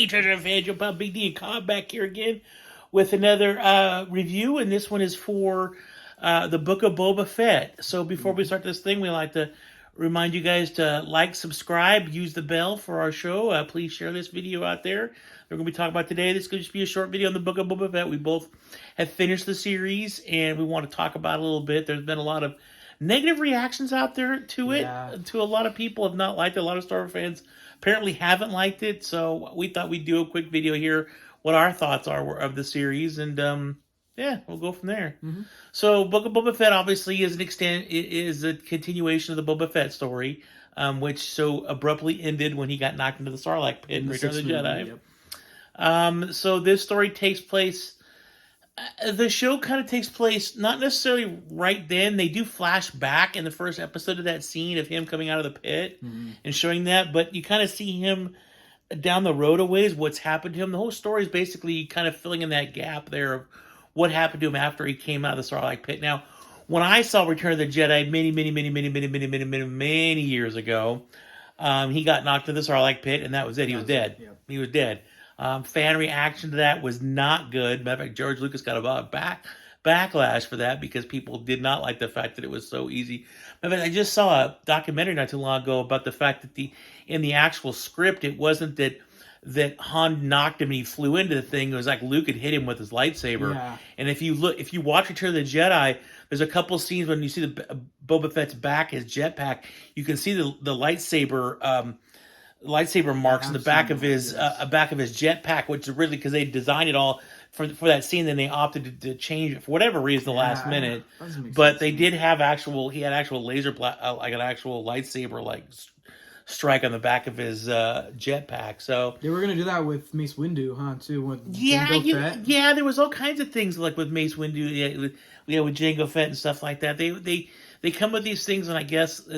Hey, Treasure fans, your pal Big D and Cobb back here again with another review, and this one is for the Book of Boba Fett. So before we start this thing, we like to remind you guys to like, subscribe, use the bell for our show. Please share this video out there. We're going to be talking about today. This could just be a short video on the Book of Boba Fett. We both have finished the series, and we want to talk about it a little bit. There's been a lot of negative reactions out there to it. Yeah. To a lot of people have not liked it. A lot of Star Wars fans apparently haven't liked it. So we thought we'd do a quick video here, what our thoughts are of the series, and yeah, we'll go from there. Mm-hmm. So Book of Boba Fett obviously is a continuation of the Boba Fett story, which so abruptly ended when he got knocked into the Sarlacc pit in Return of the Jedi. Yep. So this story takes place. The show kind of takes place not necessarily right then. They do flash back in the first episode of that scene of him coming out of the pit and showing that, but you kind of see him down the road a ways, what's happened to him. The whole story is basically kind of filling in that gap there of what happened to him after he came out of the Sarlacc pit. Now, when I saw Return of the Jedi many years ago, he got knocked into the Sarlacc pit, and that was it. He was dead. Yep. He was dead. Fan reaction to that was not good. Matter of fact, George Lucas got a backlash for that because people did not like the fact that it was so easy. Matter of fact, I just saw a documentary not too long ago about the fact that in the actual script, it wasn't that Han knocked him and he flew into the thing. It was like Luke had hit him with his lightsaber. Yeah. And if you watch Return of the Jedi, there's a couple scenes when you see the Boba Fett's back, his jetpack, you can see the lightsaber marks in the back of his jetpack, which is really because they designed it all for that scene. Then they opted to change it for whatever reason the last minute. But they did have he had actual laser like an actual lightsaber strike on the back of his jetpack. So they were gonna do that with Mace Windu, huh? Too. With yeah, there was all kinds of things like with Mace Windu, with Jango Fett and stuff like that. They come with these things, and I guess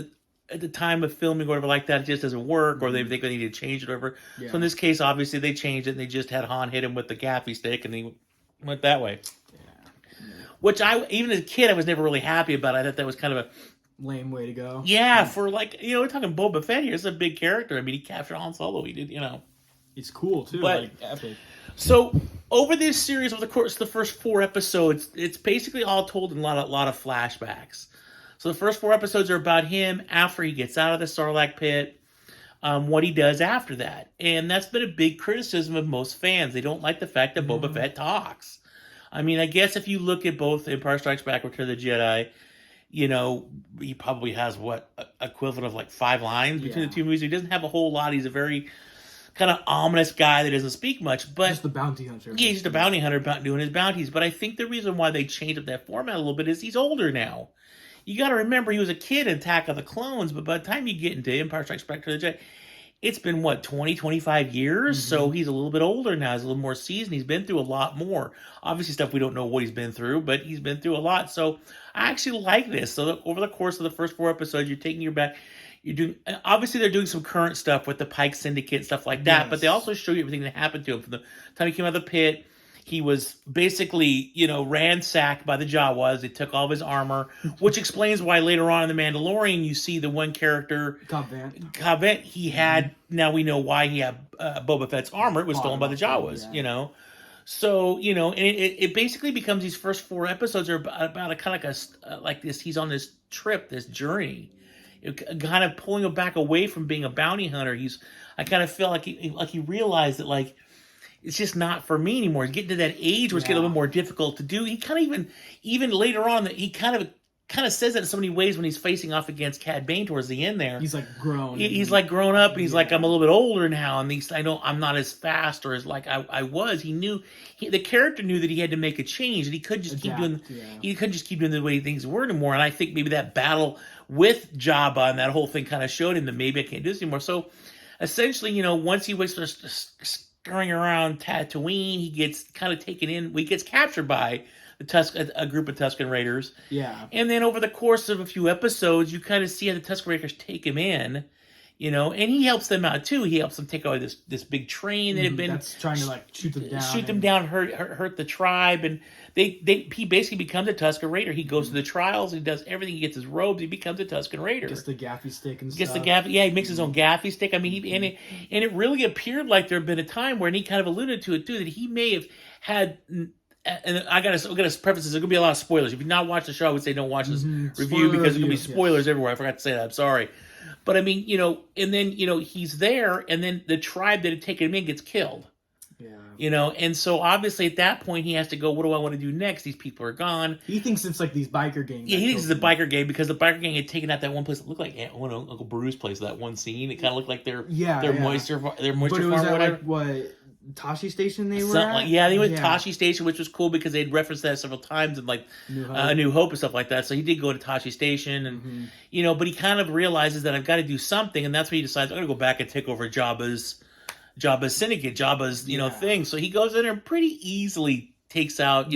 at the time of filming or whatever like that, it just doesn't work, or they think they need to change it over. Yeah. So in this case, obviously they changed it, and they just had Han hit him with the gaffy stick, and he went that way. Yeah. Which even as a kid, I was never really happy about. I thought that was kind of a lame way to go. Yeah, for we're talking Boba Fett here. It's a big character. I mean, he captured Han Solo. He did, It's cool too, but epic. So over this series, over the course of the first 4 episodes, it's basically all told in a lot of flashbacks. So the first 4 episodes are about him after he gets out of the Sarlacc pit, what he does after that. And that's been a big criticism of most fans. They don't like the fact that Boba Fett talks. I mean, I guess if you look at both Empire Strikes Back and Return of the Jedi, he probably has equivalent of 5 lines between the two movies. He doesn't have a whole lot. He's a very kind of ominous guy that doesn't speak much. But just the bounty hunter. Yeah, he's just a bounty hunter doing his bounties. But I think the reason why they changed up that format a little bit is he's older now. You got to remember, he was a kid in Attack of the Clones, but by the time you get into Empire Strikes Back to the Jedi, it's been, 25 years? So he's a little bit older now. He's a little more seasoned. He's been through a lot more. Obviously, stuff we don't know what he's been through, but he's been through a lot. So I actually like this. So over the course of the first 4 episodes, you're taking your back. Obviously, they're doing some current stuff with the Pike Syndicate and stuff like that, but they also show you everything that happened to him from the time he came out of the pit. He was basically, ransacked by the Jawas. They took all of his armor, which explains why later on in The Mandalorian, you see the one character, Cad Bane, he had, now we know why he had Boba Fett's armor. It was stolen by the Jawas, So, and it basically becomes these first 4 episodes are about a kind of like this, he's on this trip, this journey, kind of pulling him back away from being a bounty hunter. I kind of feel like he realized that, it's just not for me anymore. He's getting to that age where it's getting a little more difficult to do. He kind of even later on, that he kind of says that in so many ways when he's facing off against Cad Bane towards the end there. He's grown. He's grown up, and he's I'm a little bit older now, and I'm not as fast or as I was. He knew the character knew that he had to make a change, and he couldn't just keep doing the way things were anymore. And I think maybe that battle with Jabba and that whole thing kind of showed him that maybe I can't do this anymore. So essentially, once he was scurrying around Tatooine, he gets kind of taken in. He gets captured by a group of Tusken Raiders. Yeah. And then over the course of a few episodes, you kind of see how the Tusken Raiders take him in. and he helps them out too. He helps them take over this big train that had been that's trying to like shoot them down, hurt the tribe, and he basically becomes a Tusken Raider. He goes to the trials, he does everything. He gets his robes, he becomes a Tusken Raider. Gets the gaffy stick and Gets stuff. the gaffy, he makes his own gaffy stick. I mean, and it really appeared like there had been a time where, and he kind of alluded to it too, that he may have had. And I gotta preface this. There's gonna be a lot of spoilers. If you've not watched the show, I would say don't watch this review because there's gonna be spoilers everywhere. I forgot to say that. I'm sorry, but I mean, and then he's there, and then the tribe that had taken him in gets killed. Yeah. And so obviously at that point he has to go, what do I want to do next? These people are gone. He thinks it's like these biker gangs. Yeah, he thinks it's a biker gang because the biker gang had taken out that one place that looked like Uncle Brew's place. That one scene, it kind of looked like their moisture farm or whatever. Like, what? Tashi Station they were Something at? like, yeah, they went to Tashi Station, which was cool because they'd referenced that several times in like New Hope and stuff like that. So he did go to Tashi Station, and but he kind of realizes that I've got to do something, and that's when he decides I'm going to go back and take over Jabba's syndicate, Jabba's thing. So he goes in there and pretty easily takes out.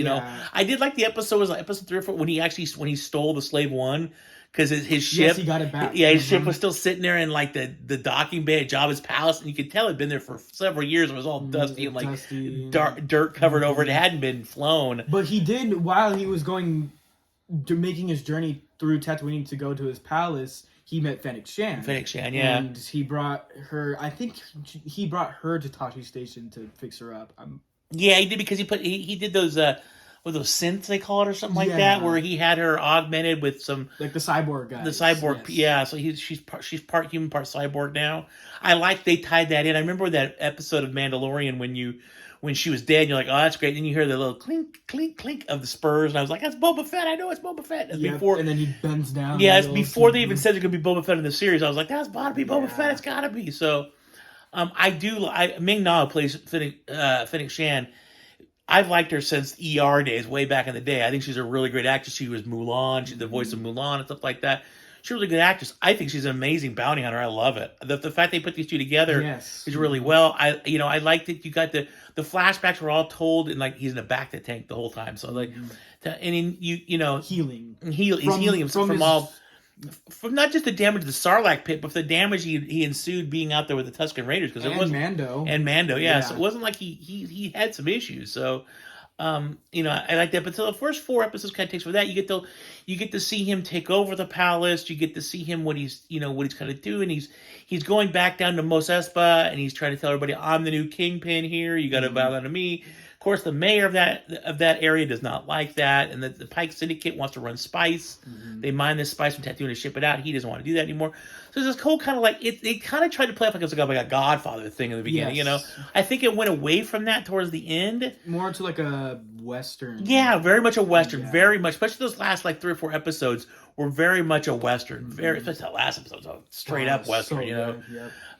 I did like the episode was like episode 3 or 4 when he stole the Slave One. Because his ship, yes, he got it back. Yeah, his ship was still sitting there in like the docking bay at Jabba's palace, and you could tell it'd been there for several years. It was all dusty and like dirt covered over it. It hadn't been flown. But he did, while he was making his journey through Tatooine to go to his palace, he met Fennec Shan. Yeah. And he brought her. I think he brought her to Tashi Station to fix her up. Yeah, he did because he did those. What those synths they call it or something like that, where he had her augmented with some like the cyborg guy. The cyborg, yes. So she's part human, part cyborg now. I like they tied that in. I remember that episode of Mandalorian when she was dead. And you're like, oh, that's great. And you hear the little clink, clink, clink of the spurs, and I was like, that's Boba Fett. I know it's Boba Fett. Before, and then he bends down. Yeah, it's before they even said there's gonna be Boba Fett in the series. I was like, that's gotta be Boba Fett. It's gotta be. So, Ming Na plays Fennec Shan. I've liked her since ER days, way back in the day. I think she's a really great actress. She was Mulan. She's the voice of Mulan and stuff like that. She's a really good actress. I think she's an amazing bounty hunter. I love it. The fact they put these two together is really well. I liked it. You got the flashbacks were all told, and like he's in the back of the tank the whole time. So like, healing. He's healing him from not just the damage to the Sarlacc pit, but the damage he ensued being out there with the Tusken Raiders because it was Mando. Yeah. So it wasn't like he had some issues. So I like that. But so the first 4 episodes kind of takes for that. You get to see him take over the palace. You get to see him what he's kind of doing. He's going back down to Mos Espa, and he's trying to tell everybody, I'm the new kingpin here. You got to bow down to me. Of course, the mayor of that area does not like that, and the Pike Syndicate wants to run spice. They mine this spice from Tatooine to ship it out. He doesn't want to do that anymore. So there's this whole kind of like they kind of tried to play off like it was like a Godfather thing in the beginning. Yes. I think it went away from that towards the end. More to like a Western. Yeah, very much a Western. Very much, especially those last like 3 or 4 episodes were very much a Western. Very, especially that last episode, so straight up Western. So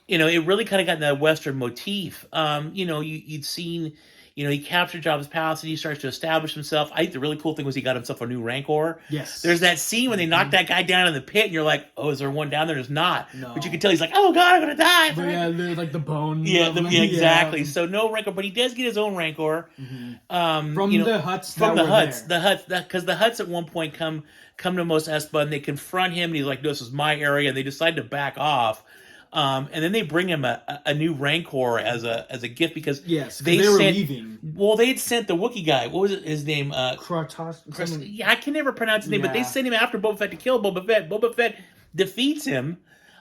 it really kind of got in that Western motif. You'd seen. He captured Jabba's palace and he starts to establish himself. I think the really cool thing was he got himself a new Rancor. Yes. There's that scene when they knock that guy down in the pit and you're like, oh, is there one down there? There's not. No. But you can tell he's like, oh, God, I'm going to die. But yeah, like the bone. Yeah, exactly. Yeah. So no Rancor, but he does get his own Rancor. From the Hutts. Because the Hutts at one point come to Mos Espa and they confront him and he's like, no, this is my area. And they decide to back off. And then they bring him a new Rancor as a gift because they were leaving. Well, they'd sent the Wookiee guy. What was his name? Kratos. Yeah, I can never pronounce his name, but they sent him after Boba Fett to kill Boba Fett. Boba Fett defeats him,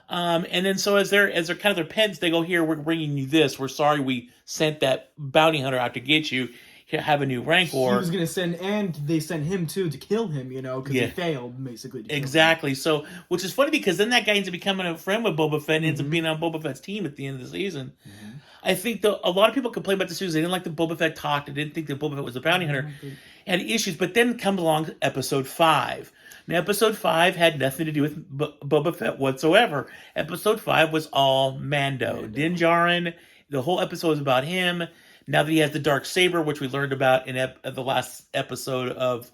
and then so as their kind of their pens, they go, here, we're bringing you this. We're sorry we sent that bounty hunter out to get you. Have a new Rancor. He was going to send, and they sent him too to kill him, because he failed basically. Exactly. So, which is funny because then that guy ends up becoming a friend with Boba Fett and ends up being on Boba Fett's team at the end of the season. I think a lot of people complain about the series. They didn't like that Boba Fett talked. They didn't think that Boba Fett was a bounty hunter. Had issues, but then comes along Episode 5. Now, Episode 5 had nothing to do with Boba Fett whatsoever. Episode 5 was all Mando. Din Djarin. The whole episode was about him. Now that he has the dark saber, which we learned about in the last episode of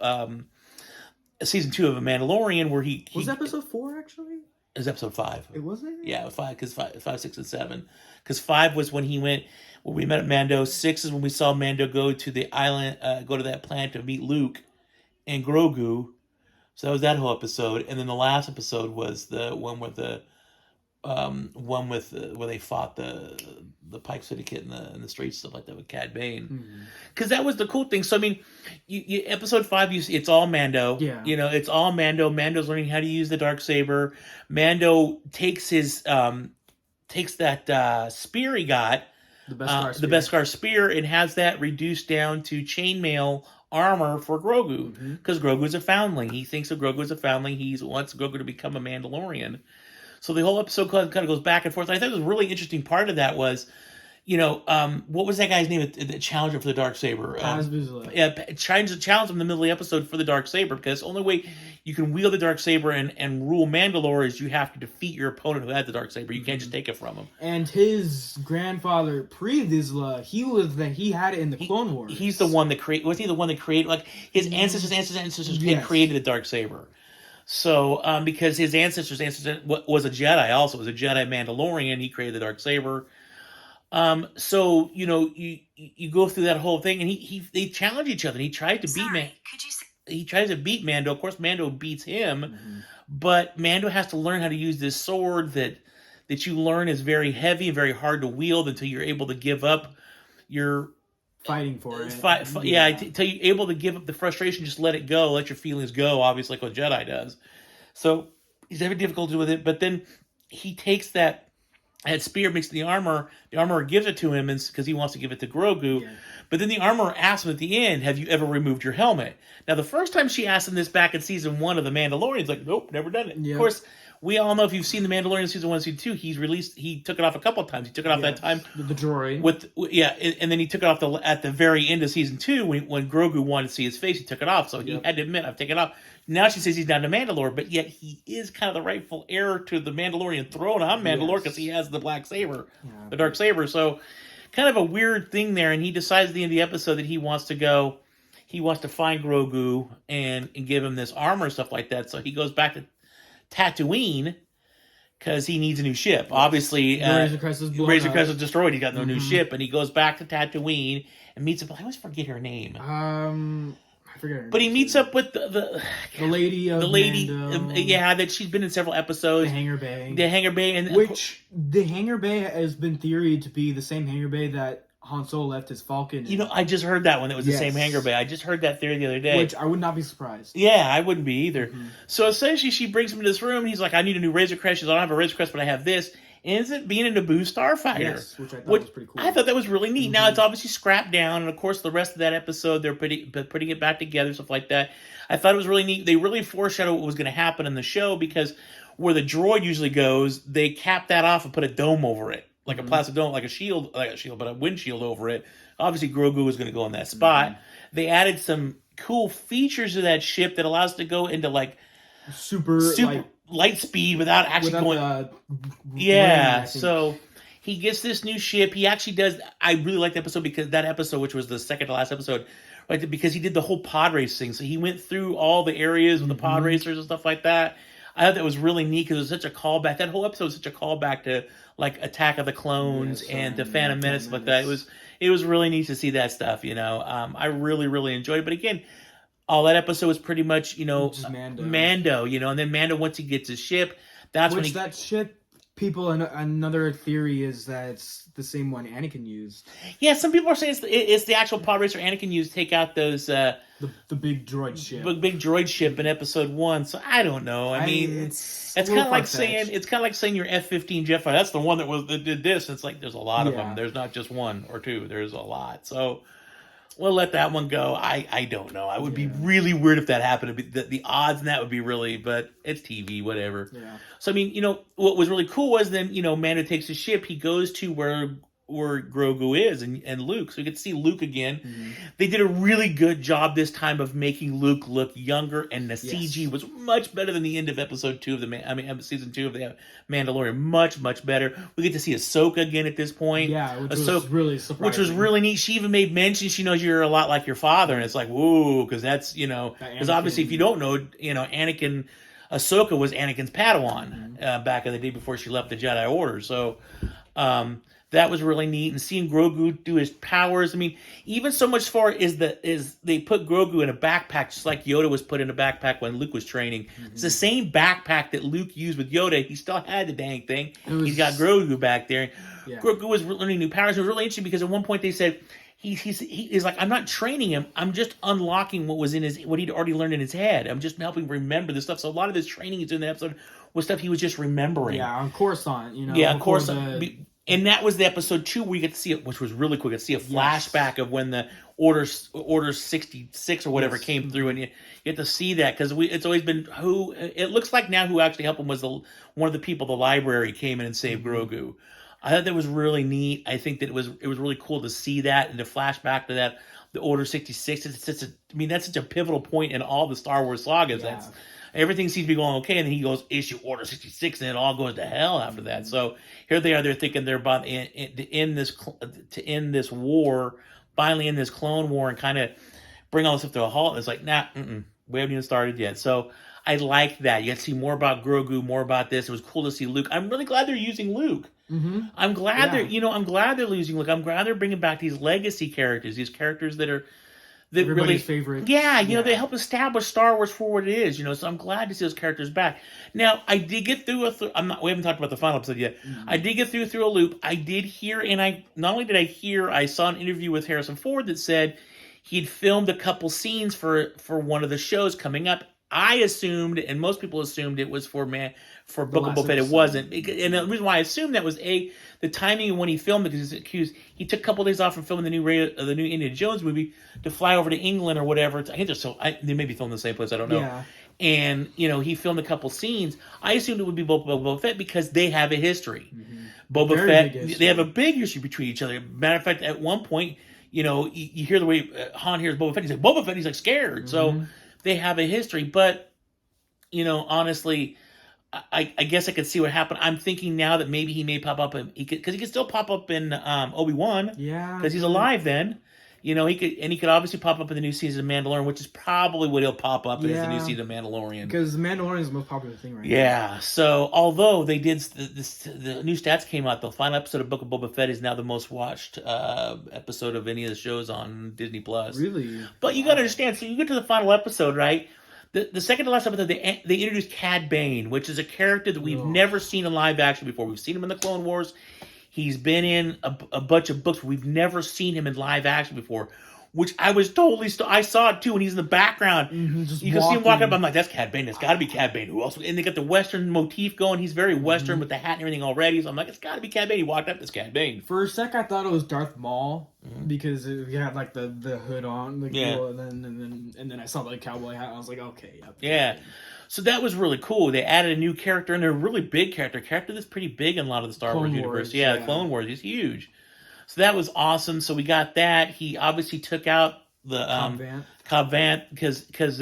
season 2 of The Mandalorian, where he was episode 4 actually. It was episode 5. It wasn't. Yeah, 5 because 5, 6, and 7. Because 5 was when he went. When we met Mando. 6 is when we saw Mando go to the island, go to that planet to meet Luke and Grogu. So that was that whole episode, and then the last episode was the one where one with where they fought the Pike Syndicate in the streets, stuff like that with Cad Bane, because that was the cool thing. So I mean, you episode 5, you see it's all Mando. Yeah. It's all Mando. Mando's learning how to use the Darksaber. Mando takes his takes that spear he got, the Beskar spear, and has that reduced down to chainmail armor for Grogu, because Grogu's a foundling. He thinks of Grogu as a foundling. He wants Grogu to become a Mandalorian. So the whole episode kind of goes back and forth. And I thought it was a really interesting part of that was, what was that guy's name? The challenger for the Darksaber. Trying to challenge him in the middle of the episode for the Darksaber, because the only way you can wield the Darksaber and rule Mandalore is you have to defeat your opponent who had the Darksaber. You can't just take it from him. And his grandfather, Pre-Vizsla, he had it in the Clone Wars. He's the one that created. Wasn't he the one that created? Like his ancestors had created the Darksaber. So, because his ancestor was a Jedi, also was a Jedi Mandalorian, he created the Darksaber. So you go through that whole thing, and they challenge each other. And he tried to beat He tries to beat Mando. Of course, Mando beats him, but Mando has to learn how to use this sword that you learn is very heavy and very hard to wield until you're able to give up your fighting for it. Until you're able to give up the frustration, just let it go, let your feelings go, obviously like what Jedi does. So he's having difficulty with it, but then he takes that spear, makes the armorer gives it to him because he wants to give it to Grogu. Yeah. But then the armorer asks him at the end, have you ever removed your helmet? Now, the first time she asked him this back in season 1 of The Mandalorian, he's like, nope, never done it. Yeah. Of course, we all know if you've seen The Mandalorian season 1 and season 2, he took it off a couple of times. He took it off that time. The droid. And then he took it off at the very end of season 2 when Grogu wanted to see his face, he took it off. So he had to admit, I've taken it off. Now she says he's down to Mandalore, but yet he is kind of the rightful heir to the Mandalorian throne on Mandalore because he has the black saber, the dark saber. So kind of a weird thing there, and he decides at the end of the episode that he wants to find Grogu and give him this armor and stuff like that. So he goes back to Tatooine because he needs a new ship. Obviously, Razor Crest is destroyed. He got no new ship, and he goes back to Tatooine and meets up. I always forget her name. I forget her name. But he meets up with the lady of Mando. That she's been in several episodes. The Hangar Bay. Which the Hangar Bay has been theoried to be the same Hangar Bay that Han Solo left his Falcon in. I just heard that one. It was the same Hangar Bay. I just heard that theory the other day. Which I would not be surprised. Yeah, I wouldn't be either. So essentially, she brings him to this room, and he's like, I need a new Razor Crest. She's like, I don't have a Razor Crest, but I have this. And ends up being a Naboo starfighter. Yes, which I thought was pretty cool. I thought that was really neat. Now, it's obviously scrapped down, and of course, the rest of that episode, they're putting it back together, stuff like that. I thought it was really neat. They really foreshadowed what was going to happen in the show, because where the droid usually goes, they cap that off and put a dome over it. Like a plastic dome, like a shield, but a windshield over it. Obviously, Grogu was going to go in that spot. They added some cool features to that ship that allows it to go into like super light speed without actually going. So he gets this new ship. He actually does. I really like the episode because that episode, which was the second to last episode, right? Because he did the whole pod race thing. So he went through all the areas with the pod racers and stuff like that. I thought that was really neat because it was such a callback. That whole episode was such a callback to like Attack of the Clones and the Phantom Menace, like that. It was really neat to see that stuff. I really, really enjoyed it. But again, all that episode was pretty much, just Mando, and then Mando, once he gets his ship, that's when that ship, people, another theory is that it's the same one Anakin used. Yeah, some people are saying it's the actual pod racer Anakin used to take out those... the big droid ship. Big droid ship in episode 1, so I don't know. I mean, it's kind of like saying your F-15 jet fighter. That's the one that did this. It's like there's a lot of them. There's not just one or two. There's a lot. So we'll let that one go. I don't know. I would be really weird if that happened. The odds in that would be really, but it's TV, whatever. Yeah. So I mean, what was really cool was then Mando takes his ship. He goes to where Grogu is and Luke, so we get to see Luke again. They did a really good job this time of making Luke look younger, and the CG was much better than the end of episode 2 of season 2 of the Mandalorian. Much better. We get to see Ahsoka again at this point. Yeah, which was really surprising. Which was really neat. She even made mention she knows you're a lot like your father, and it's like whoa, because that's because obviously if you don't know, Anakin. Ahsoka was Anakin's Padawan back in the day before she left the Jedi Order. So That was really neat, and seeing Grogu do his powers. I mean, even so much far is they put Grogu in a backpack, just like Yoda was put in a backpack when Luke was training. It's the same backpack that Luke used with Yoda. He still had the dang thing. He's got Grogu back there. Yeah. Grogu was learning new powers. It was really interesting because at one point they said he's like, I'm not training him. I'm just unlocking what he'd already learned in his head. I'm just helping remember the stuff. So a lot of his training is in the episode was stuff he was just remembering. Yeah, on Coruscant, Yeah, on Coruscant. And that was the episode 2 where you get to see it, which was really cool. You get to see a flashback of when the Order 66 or whatever came through, and you get to see that because it's always been who. It looks like now who actually helped him was one of the people. The library came in and saved Grogu. I thought that was really neat. I think that it was really cool to see that and to flash back to that. The Order 66. That's such a pivotal point in all the Star Wars sagas. Yeah. Everything seems to be going okay, and then he goes issue Order 66, and it all goes to hell after that. So here they are. They're thinking they're about to end this war, finally end this clone war, and kind of bring all this up to a halt. And it's like, nah, we haven't even started yet. So I like that. You get to see more about Grogu, more about this. It was cool to see Luke. I'm really glad they're using Luke. Mm-hmm. I'm glad I'm glad they're using Luke. I'm glad they're bringing back these legacy characters, these characters that are. Everybody's favorite. Yeah, they help establish Star Wars for what it is, so I'm glad to see those characters back. Now, I did get through we haven't talked about the final episode yet. Mm-hmm. I did get through a loop. I did hear, and I saw an interview with Harrison Ford that said he'd filmed a couple scenes for one of the shows coming up. I assumed, and most people assumed, it was for Book of Boba Fett. It wasn't, and the reason why I assumed that was the timing of when he filmed it, because he took a couple of days off from filming the new Indiana Jones movie to fly over to England or whatever. I think they may be filming in the same place. I don't know. Yeah. And he filmed a couple scenes. I assumed it would be Boba Fett because they have a history. Mm-hmm. Boba Fett, they have a big history between each other. Matter of fact, at one point, you hear the way Han hears Boba Fett. He's like, Boba Fett. He's like scared. Mm-hmm. So they have a history, but honestly, I guess I could see what happened. I'm thinking now that maybe he may pop up, because he could still pop up in Obi-Wan, because he's alive then. He could obviously pop up in the new season of Mandalorian, which is probably what he'll pop up in the new season of Mandalorian, because the Mandalorian is the most popular thing right now. Yeah. So although they did the new stats came out, the final episode of Book of Boba Fett is now the most watched episode of any of the shows on Disney Plus. Really? But you got to understand. So you get to the final episode, right? The second to last episode, they introduced Cad Bane, which is a character that we've never seen in live action before. We've seen him in the Clone Wars. He's been in a bunch of books. We've never seen him in live action before, which I was totally... I saw it too, and he's in the background. Mm-hmm, you can see him walking up. I'm like, that's Cad Bane. It's got to be Cad Bane. Who else? And they got the Western motif going. He's very Western with the hat and everything already. So I'm like, it's got to be Cad Bane. He walked up, it's Cad Bane. For a sec, I thought it was Darth Maul, because he had like the hood on. And then I saw the cowboy hat. I was like, okay, yep. Yeah. So that was really cool. They added a new character, and they're a really big character that's pretty big in a lot of the Star Wars universe. Yeah, the Clone Wars. He's huge. So that was awesome. So we got that. He obviously took out the Cobb Vanth, because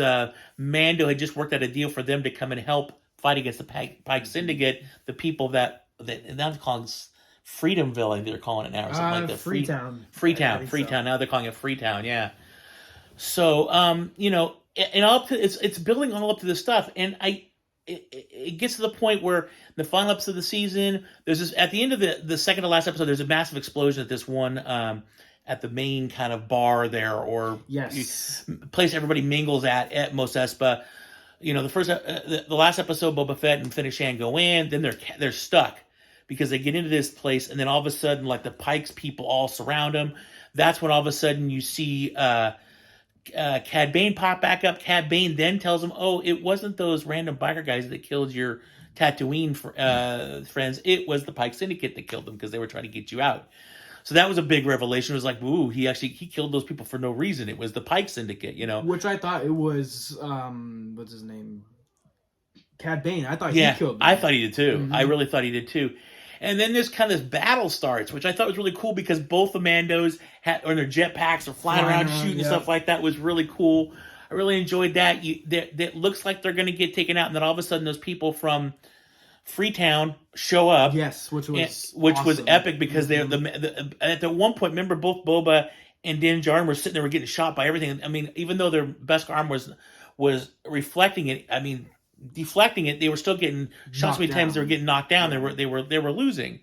Mando had just worked out a deal for them to come and help fight against the Pike Syndicate, the people that now they're calling Freedomville, I think they're calling it now, or something like that. Freetown. Now they're calling it Freetown. Yeah. So and it's building all up to this stuff, and it gets to the point where the final episode of the season, there's this at the end of the second to last episode, there's a massive explosion at this one at the main kind of bar there, or place everybody mingles at Mos Espa. The last episode, Boba Fett and Finn and Shan go in, then they're stuck because they get into this place, and then all of a sudden, like the Pikes people all surround them. That's when all of a sudden you see Cad Bane pop back up. Cad Bane then tells him, "Oh, it wasn't those random biker guys that killed your Tatooine friends. It was the Pike Syndicate that killed them because they were trying to get you out." So that was a big revelation. It was like, ooh, he killed those people for no reason. It was the Pike Syndicate, Which I thought it was, what's his name? Cad Bane. I thought he killed them. I thought he did too. Mm-hmm. I really thought he did too. And then this battle starts, which I thought was really cool because both the Mandos had on their jetpacks or flying around shooting and stuff like that was really cool. I really enjoyed that. That looks like they're going to get taken out, and then all of a sudden those people from Freetown show up. Yes, which was epic because they're at one point. Remember, both Boba and Din Djarin were sitting there, were getting shot by everything. I mean, even though their best arm was reflecting it, deflecting it, they were still getting shot so many times. They were getting knocked down. They were losing.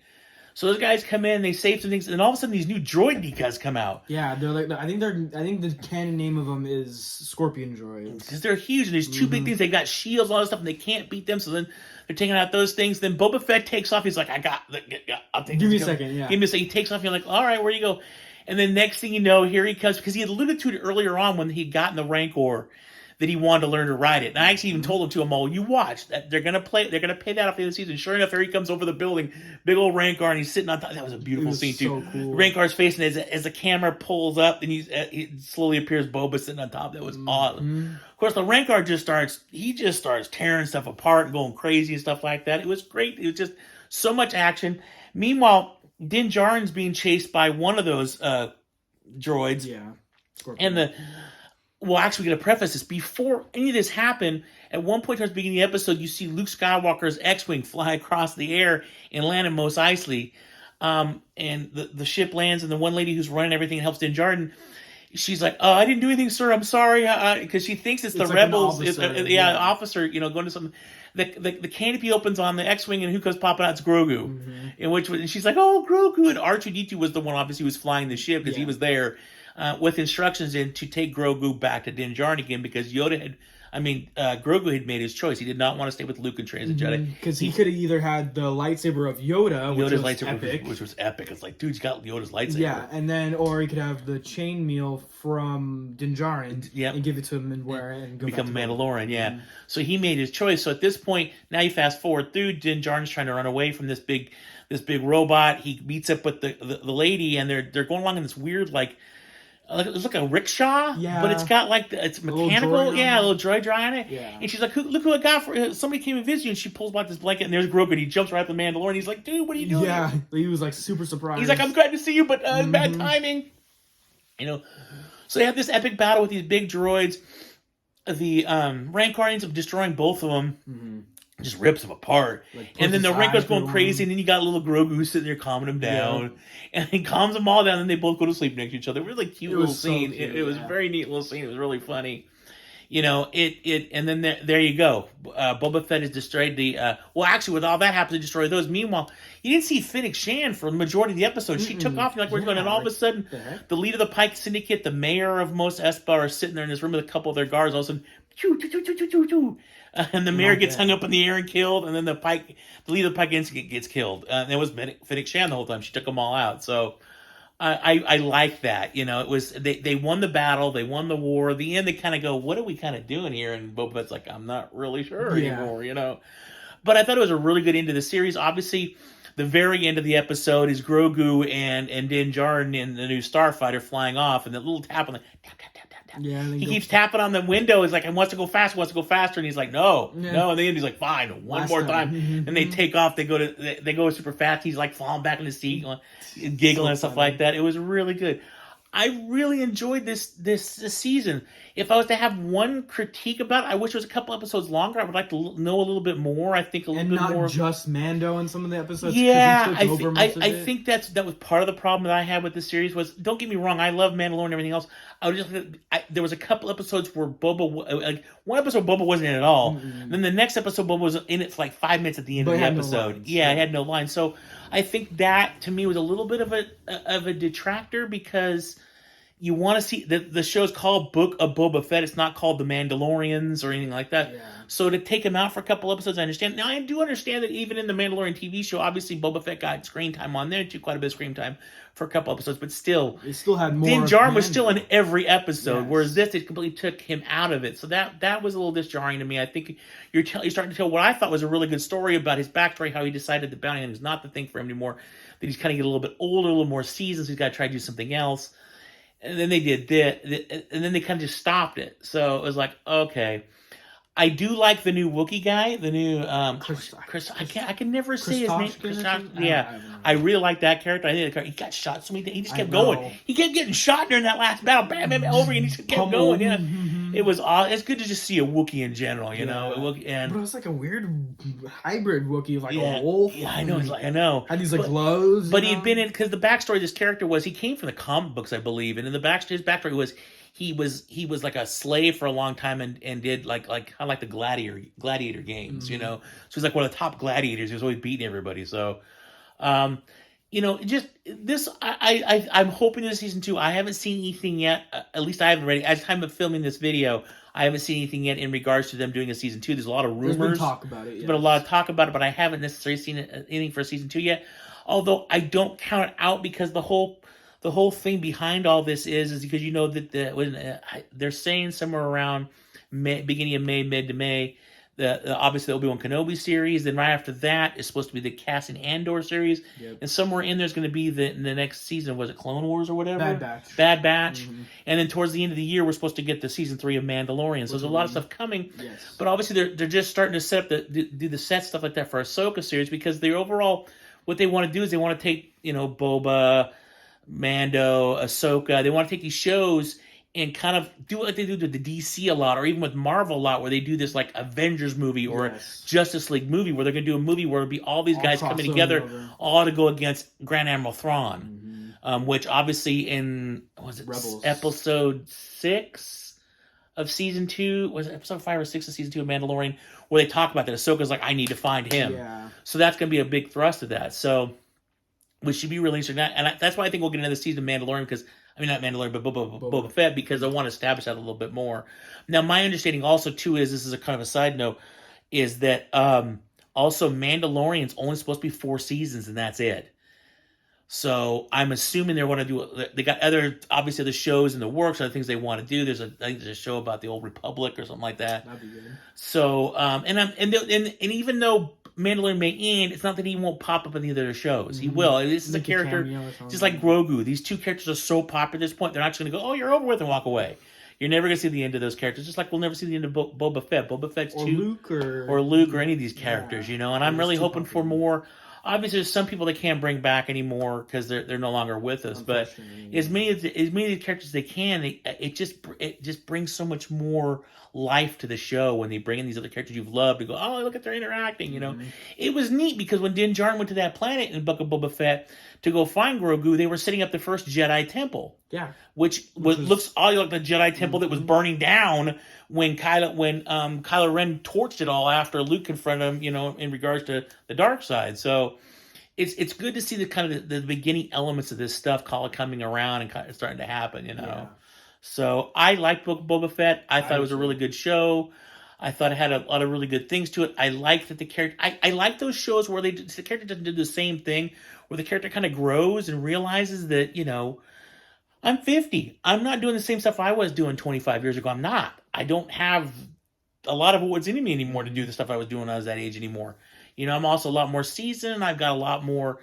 So those guys come in, they save some things, and all of a sudden these new droid decals come out. Yeah, they're like I think the canon name of them is Scorpion droids because they're huge. And there's two big things. They got shields, all that stuff, and they can't beat them. So then they're taking out those things. Then Boba Fett takes off. He's like, I'll take. Give me a second. Yeah. Give me a second. He takes off. You're like, all right, where you go? And then next thing you know, here he comes because he had alluded to it earlier on when he'd gotten the Rancor. That he wanted to learn to ride it. And I actually even told him you watch that they're gonna pay that off the end of the season. Sure enough, here he comes over the building, big old Rancor, and he's sitting on top. That was a beautiful scene too. So cool. Rancor's facing as the camera pulls up, and he slowly appears Boba sitting on top. That was awesome. Of course, the Rancor just starts tearing stuff apart and going crazy and stuff like that. It was great. It was just so much action. Meanwhile, Din Djarin's being chased by one of those droids. Yeah. Scorpion. And well, actually, we're going to preface this. Before any of this happened, at one point towards the beginning of the episode, you see Luke Skywalker's X-Wing fly across the air and land in Mos Eisley. And the ship lands, and the one lady who's running everything and helps Din Djarin, she's like, "Oh, I didn't do anything, sir. I'm sorry," because she thinks it's the like rebels. Officer, going to some. The canopy opens on the X-Wing, and who comes popping out? It's Grogu. And she's like, "Oh, Grogu!" And R2-D2 was the one, obviously, who was flying the ship because he was there. With instructions to take Grogu back to Din Djarin again because Grogu had made his choice. He did not want to stay with Luke and train as a Jedi. Because he could have either had the lightsaber of Yoda, which was lightsaber, epic. which was epic. It's like, dude, he's got Yoda's lightsaber. Yeah, or he could have the chainmail from Din Djarin and give it to him and wear it and go become a back to Mandalorian. Yeah. So he made his choice. So at this point, now you fast forward through, Din Djarin's trying to run away from this big robot. He meets up with the lady, and they're going along in this weird it's like a rickshaw, but it's got it's mechanical, a little droid on it. Yeah. And she's like, look who I got for somebody came and visit you, and she pulls out this blanket, and there's Grogu, and he jumps right at the Mandalorian. He's like, dude, what are you doing? Yeah, he was like super surprised. He's like, I'm glad to see you, but bad timing. So they have this epic battle with these big droids. The Rancor ends up destroying both of them. Just rips them apart. And then the Rancor's going crazy, and then you got little Grogu sitting there calming them down. And he calms them all down, and they both go to sleep next to each other. Really cute little scene. So cute, it was a very neat little scene. It was really funny. And then there you go. Boba Fett has destroyed actually, with all that happened, to destroy those. Meanwhile, you didn't see Fennec Shan for the majority of the episode. She took off, and you're like, where's going? And all of a sudden, the leader of the Pike Syndicate, the mayor of Mos Espa, are sitting there in this room with a couple of their guards. All of a sudden, choo, choo, choo, choo, choo, choo, choo. And the mayor gets hung up in the air and killed, and then the leader of the Pike Syndicate gets killed. And it was Fennec Shan the whole time. She took them all out. So I like that. It was they won the battle, they won the war. At the end, they kind of go, "What are we kind of doing here?" And Boba Fett's like, "I'm not really sure anymore." But I thought it was a really good end to the series. Obviously, the very end of the episode is Grogu and Din Djarin and the new Starfighter flying off, and the little tap on the tap tap tap tap tap. Yeah, he keeps tapping on the window. He's like, "I wants to go faster, and he's like, "No, no." And then he's like, "Fine, one more time." And they take off. They go super fast. He's like falling back in the seat, giggling and stuff like that. It was really good. I really enjoyed this season. If I was to have one critique about it, I wish it was a couple episodes longer. I would like to know a little bit more. I think a little bit more. And not just Mando in some of the episodes. Yeah, I think that was part of the problem that I had with the series. Was, don't get me wrong, I love Mandalorian and everything else. There was a couple episodes where Boba, one episode Boba wasn't in it at all. Then the next episode Boba was in it for 5 minutes at the end of the episode. It had no lines. So I think that to me was a little bit of a detractor because you want to see the show's called Book of Boba Fett. It's not called The Mandalorians or anything like that. Yeah. So to take him out for a couple episodes, I understand. Now I do understand that even in the Mandalorian TV show, obviously Boba Fett got screen time on there too, quite a bit of screen time for a couple episods, but still, it still had more. Din Djarin was still in every episode, whereas this it completely took him out of it. So that was a little disjarring to me. I think you're starting to tell what I thought was a really good story about his backstory, how he decided the bounty hunting is not the thing for him anymore. That he's kind of getting a little bit older, a little more seasoned, so he's got to try to do something else. And then they did that, and then they kind of just stopped it. So it was like, okay. I do like the new Wookiee guy, the new Chris. I can never say his name. Yeah, I really like that character. I think he got shot so many times. He just kept going. He kept getting shot during that last battle. Bam, bam, over, and he just kept going. Yeah, it was. It's good to just see a Wookiee in general. You know, but it was like a weird hybrid Wookiee, like a wolf. Yeah, I know. I know. Had these glows. But he'd been in because the backstory of this character was he came from the comic books, I believe, and in the his backstory was. He was like a slave for a long time and did like kind of like the gladiator games, you know. So he's like one of the top gladiators. He was always beating everybody. So, just this. I'm hoping this season 2. I haven't seen anything yet. At least I haven't read it. At the time of filming this video, I haven't seen anything yet in regards to them doing a season 2. There's a lot of rumors. There's been talk about it. There's been a lot of talk about it, but I haven't necessarily seen anything for season 2 yet. Although I don't count it out because the whole thing behind all this is because that they're saying somewhere around beginning of May, mid to May. Obviously the Obi-Wan Kenobi series. Then right after that is supposed to be the Cassian Andor series. Yep. And somewhere in there's going to be the next season. Was it Clone Wars or whatever? Bad Batch. Mm-hmm. And then towards the end of the year, we're supposed to get the season 3 of Mandalorian. So there's a lot of stuff coming. Yes. But obviously they're just starting to set up do the set stuff like that for Ahsoka series because the overall what they want to do is they want to take Boba, Mando, Ahsoka. They want to take these shows and kind of do what they do with the DC a lot, or even with Marvel a lot, where they do this like Avengers movie or Justice League movie, where they're going to do a movie where it'll be all these guys coming together, all to go against Grand Admiral Thrawn, which obviously in Rebels. Episode 6 of season 2, was it episode 5 or 6 of season 2 of Mandalorian, where they talk about that. Ahsoka's like, I need to find him. Yeah. So that's going to be a big thrust of that. So, which should be really interesting. And that's why I think we'll get another season of Mandalorian, because not Mandalorian, but Boba Fett, because I want to establish that a little bit more. Now, my understanding also, too, is, this is a kind of a side note, is that also Mandalorian's only supposed to be 4 seasons, and that's it. So I'm assuming they want to do. They got obviously other shows in the works, other things they want to do. I think there's a show about the Old Republic or something like that. That'd be good. So and even though Mandalorian may end, it's not that he won't pop up in the other shows. He will. This is a character just like Grogu. These two characters are so popular at this point, they're not just going to go, "Oh, you're over with," and walk away. You're never going to see the end of those characters. Just like we'll never see the end of Boba Fett. Boba Fett's Luke or any of these characters, And I'm really hoping for more. Obviously, there's some people they can't bring back anymore because they're no longer with us. But as many of the characters they can, it just brings so much more life to the show when they bring in these other characters you've loved to go, oh, look at their interacting. It was neat because when Din Djarin went to that planet in Book of Boba Fett to go find Grogu, they were setting up the first Jedi temple. Yeah, which looks all like the Jedi temple that was burning down when Kylo Ren torched it all after Luke confronted him, in regards to the dark side. So it's good to see the kind of the beginning elements of this stuff coming around and kind of starting to happen, Yeah. So I liked Boba Fett. I thought it was a really good show. I thought it had a lot of really good things to it. I liked that the character. I like those shows where the character doesn't do the same thing, where the character kind of grows and realizes that I'm 50. I'm not doing the same stuff I was doing 25 years ago. I'm not. I don't have a lot of what's in me anymore to do the stuff I was doing when I was that age anymore. I'm also a lot more seasoned. I've got a lot more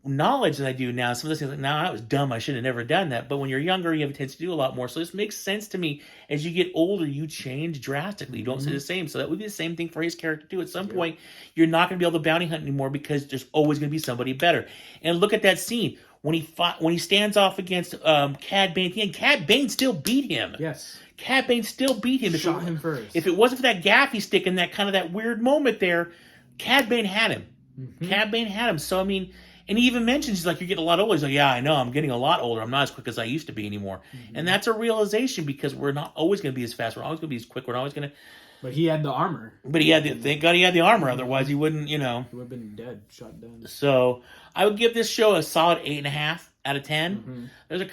knowledge than I do now. Some of those things, I was dumb. I should have never done that. But when you're younger, you have a tendency to do a lot more. So this makes sense to me. As you get older, you change drastically. You don't stay the same. So that would be the same thing for his character too. At some point, you're not going to be able to bounty hunt anymore because there's always going to be somebody better. And look at that scene. When he stands off against Cad Bane, and Cad Bane still beat him. Yes. Cad Bane still beat him. Shot him first. If it wasn't for that gaffy stick and that weird moment there, Cad Bane had him. Mm-hmm. Cad Bane had him. So, and he even mentions, he's like, you're getting a lot older. He's like, yeah, I know. I'm getting a lot older. I'm not as quick as I used to be anymore. Mm-hmm. And that's a realization because we're not always going to be as fast. We're always going to be as quick. We're always going to... But he had the armor. Thank God he had the armor. Otherwise, he wouldn't, He would have been dead, shot down. So, I would give this show a solid 8.5 out of 10. Mm-hmm. There's a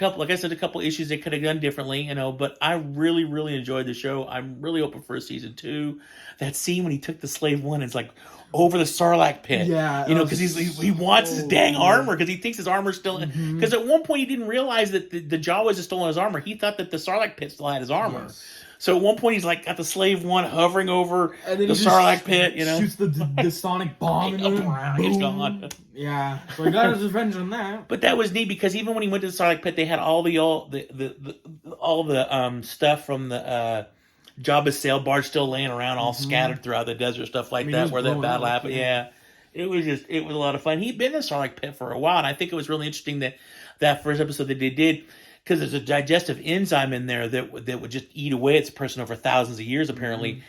couple issues they could have done differently, but I really, really enjoyed the show. I'm really hoping for a season 2. That scene when he took the slave one, it's like over the Sarlacc pit. Yeah. Because he wants his dang armor because he thinks his armor's still... Because at one point he didn't realize that the Jawas had stolen his armor. He thought that the Sarlacc pit still had his armor. Yes. So at one point he's like got the slave one hovering over the Sarlacc pit, shoots the sonic bomb and it's gone. Yeah, so he got his revenge on that. But that was neat because even when he went to the Sarlacc pit, they had all the stuff from the Jabba's sail barge still laying around, all scattered throughout the desert, stuff like that, where that battle happened. Yeah, it was a lot of fun. He'd been in the Sarlacc pit for a while, and I think it was really interesting that first episode that they did. Because there's a digestive enzyme in there that would just eat away its person over thousands of years, apparently.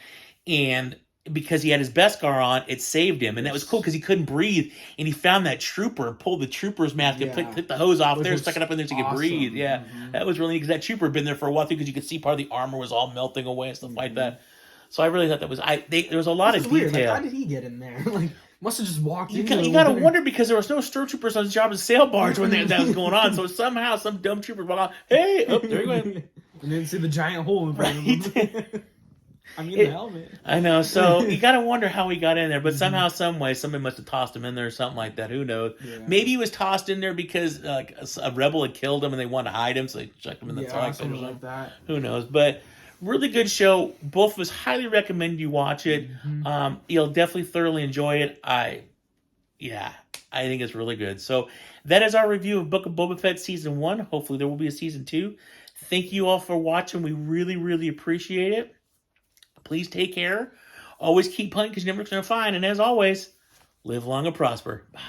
And because he had his Beskar on, it saved him. And that was cool because he couldn't breathe. And he found that trooper and pulled the trooper's mask and took the hose off there and stuck it up in there so he could breathe. Yeah, that was really neat because that trooper had been there for a while too because you could see part of the armor was all melting away and stuff like that. So I really thought that was there was a lot of weird. detail. Like, how did he get in there? Like, must have just walked in. You gotta wonder because there was no stormtroopers on the job as sail barge when that was going on. So somehow some dumb trooper walked on. Hey, oh, there he went. And then see the giant hole in front of him. I mean, the helmet. I know. So you gotta wonder how he got in there. But somehow, some way, somebody must have tossed him in there or something like that. Who knows? Yeah. Maybe he was tossed in there because like a rebel had killed him and they wanted to hide him, so they chucked him in the truck. Something like that. Who knows? But really good show. Both of us highly recommend you watch it. Mm-hmm. You'll definitely thoroughly enjoy it. I think it's really good. So that is our review of Book of Boba Fett Season 1. Hopefully there will be a Season 2. Thank you all for watching. We really, really appreciate it. Please take care. Always keep playing because you never know what you're going to find. And as always, live long and prosper. Bye.